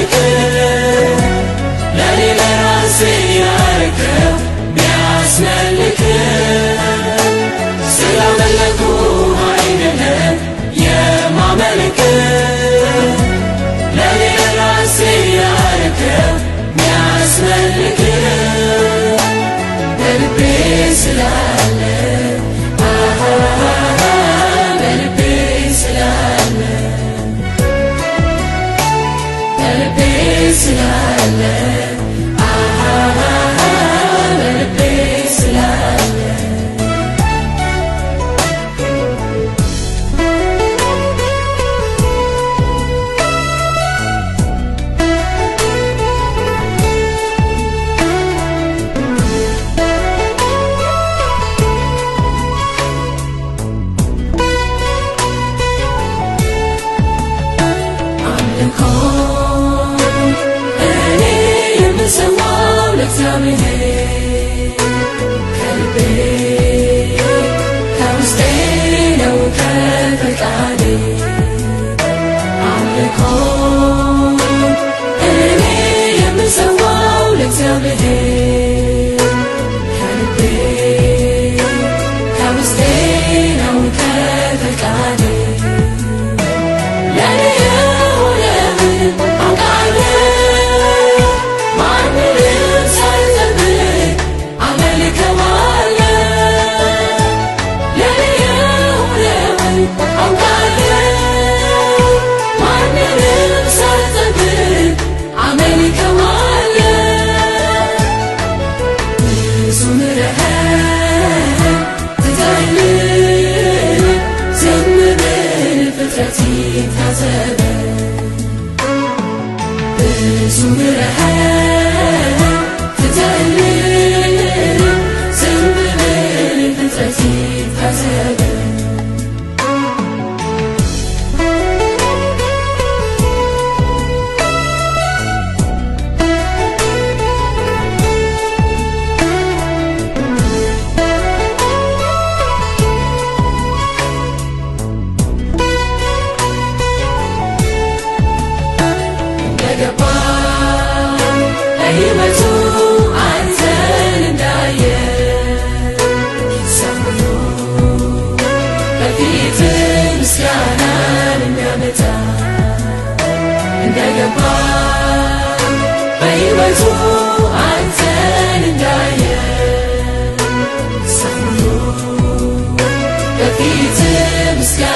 ሚያስመልክ ለኔ ለራሴ ያረከው ሚያስመልክ ስላመለኩ አይደለም የማመልክ ለኔ ለራሴ ያረከው ሚያስመልክ በልቤ ስላለ በልቤ ስላለ በልቤ ስላለ በልቤ ስላለ እኔ የምሰዋው ለእግዚአብሔር ከልቤ ከውስጤ ነው ከፈቃዴ አምልኮ እኔ የምሰዋው ለእግዚአብሔር ከልቤ ከውስጤ ነው ከፈቃዴ ብዙ ምሕረት ትተህልኝ ዝም ብል ፍጥረት ይታዘበ ሕይወቱ አንተን እንዳየ ሰምቶ በፊት ምስጋናን የሚያመጣ እንደገባ በሕይወቱ አንተን እንዳየ ሰምቶ በፊት ምስጋና